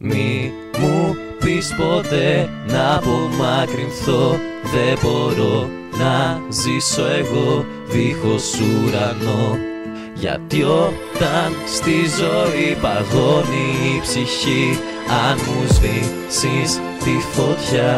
Μη μου πεις ποτέ να απομακρυνθώ. Δεν μπορώ να ζήσω εγώ δίχως ουρανό. Γιατί όταν στη ζωή παγώνει η ψυχή, αν μου σβήσεις τη φωτιά.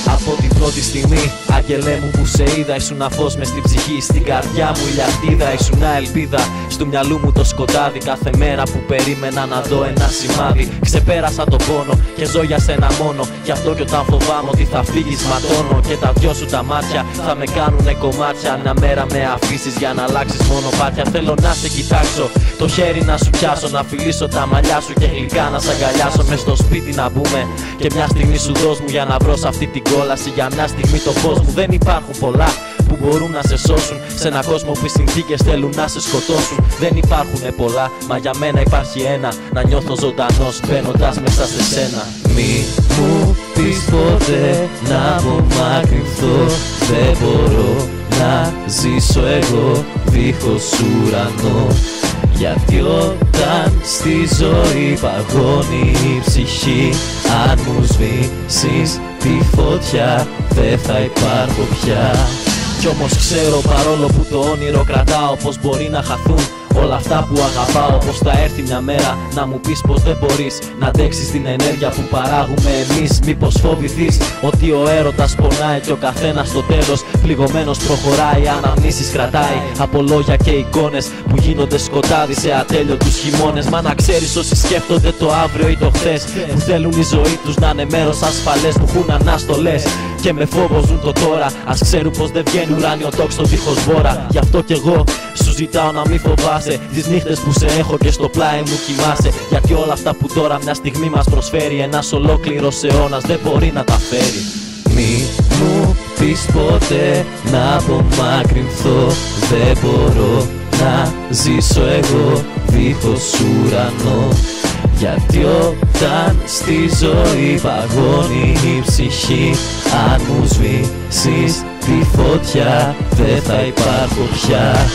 Από την πρώτη στιγμή, άγγελέ μου που σε είδα, ήσουν φως μες στην ψυχή, στην καρδιά μου η λιαχτίδα. Ήσουν ελπίδα, στο μυαλού μου το σκοτάδι. Κάθε μέρα που περίμενα να δω ένα σημάδι. Ξεπέρασα τον πόνο και ζω για σένα μόνο. Γι' αυτό κι όταν φοβάμαι ότι θα φύγεις ματώνω. Και τα δυο σου τα μάτια θα με κάνουνε κομμάτια. Μια μέρα με αφήσεις για να αλλάξεις μονοπάτια. Θέλω να σε κοιτάξω, το χέρι να σου πιάσω, να φιλήσω τα μαλλιά σου και γλυκά να σ' αγκαλιάσω. Μες στο σπίτι να μπούμε και μια στιγμή σου δώσ' μου για να βρω σε αυτή την κόλαση. Για μια στιγμή το φως μου. Δεν υπάρχουν πολλά που μπορούν να σε σώσουν σε ένα κόσμο που οι συνθήκες θέλουν να σε σκοτώσουν. Δεν υπάρχουν πολλά, μα για μένα υπάρχει ένα. Να νιώθω ζωντανός μπαίνοντας μέσα σε σένα. Μη μου πεις ποτέ να απομακρυνθώ. Δεν μπορώ να ζήσω εγώ δίχως ουρανό. Γιατί όταν στη ζωή παγώνει η ψυχή, αν μου σβήσεις τη φωτιά δεν θα υπάρχω πια. Κι όμως ξέρω παρόλο που το όνειρο κρατάω, πως μπορεί να χαθούν όλα αυτά που αγαπάω. Πως θα έρθει μια μέρα να μου πεις πως δεν μπορείς να αντέξεις την ενέργεια που παράγουμε εμείς. Μήπως φοβηθείς ότι ο έρωτας πονάει και ο καθένας στο τέλος πληγωμένος προχωράει. Αναμνήσεις κρατάει από λόγια και εικόνες που γίνονται σκοτάδι σε ατέλειωτους χειμώνες. Μα να ξέρεις όσοι σκέφτονται το αύριο ή το χθες, που θέλουν η ζωή τους να είναι μέρος ασφαλές, που έχουν ανάστολες και με φόβο ζουν το τώρα, ας ξέρουν πως δεν βγαίνει ουράνιο τόξο δίχως βόρα. Γι' αυτό κι εγώ σου ζητάω να μη φοβάσαι τις νύχτες που σε έχω και στο πλάι μου κοιμάσαι. Γιατί όλα αυτά που τώρα μια στιγμή μας προσφέρει, ένας ολόκληρος αιώνας δεν μπορεί να τα φέρει. Μη μου πεις ποτέ να απομακρυνθώ. Δεν μπορώ να ζήσω εγώ δίχως ουρανό. Γιατί όταν στη ζωή παγώνει η ψυχή, αν μου σβήσεις τη φωτιά δεν θα υπάρχω πια.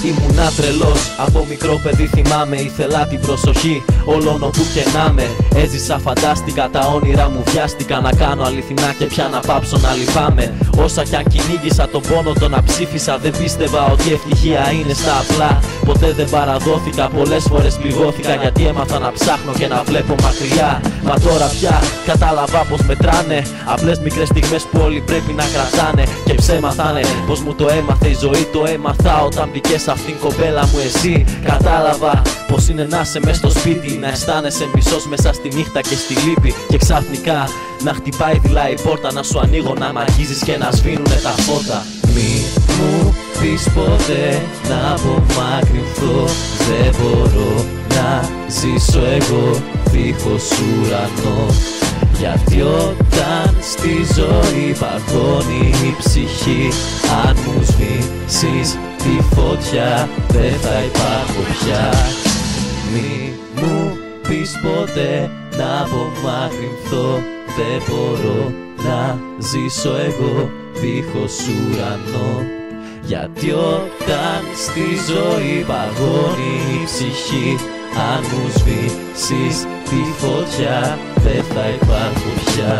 Ήμουνα τρελός, από μικρό παιδί θυμάμαι. Ήθελα την προσοχή όλων όπου και να με. Έζησα φαντάστηκα, τα όνειρα μου βιάστηκα. Να κάνω αληθινά και πια να πάψω να λυπάμαι. Όσα κι αν κυνήγησα τον πόνο τον αψήφισα. Δεν πίστευα ότι η ευτυχία είναι στα απλά. Ποτέ δεν παραδόθηκα, πολλές φορές πληγώθηκα. Γιατί έμαθα να ψάχνω και να βλέπω μακριά. Μα τώρα πια κατάλαβα πως μετράνε απλές μικρές στιγμές που όλοι πρέπει να κρατάνε. Και ψέμα θα'ναι πως μου το έμαθε η ζωή. Το έμαθα όταν μπήκες αυτήν κοπέλα μου εσύ. Κατάλαβα πως είναι να είσαι μες στο σπίτι, να αισθάνεσαι μισός μέσα στη νύχτα και στη λύπη. Και ξαφνικά να χτυπάει δειλά η πόρτα, να σου ανοίγω, να μ' αγγίζεις και να σβήνουνε τα φώτα. Μη μου πεις ποτέ να απομακρυνθώ. Δεν μπορώ να ζήσω εγώ δίχως ουρανό. Γιατί όταν στη ζωή παγώνει η ψυχή, αν μου σβήσεις τη φωτιά δεν θα υπάρχω πια. Μη μου πεις ποτέ να απομακρυνθώ. Δεν μπορώ να ζήσω εγώ δίχως ουρανό. Γιατί όταν στη ζωή παγώνει η ψυχή, αν μου σβήσεις τη φωτιά δεν θα υπάρχω πια.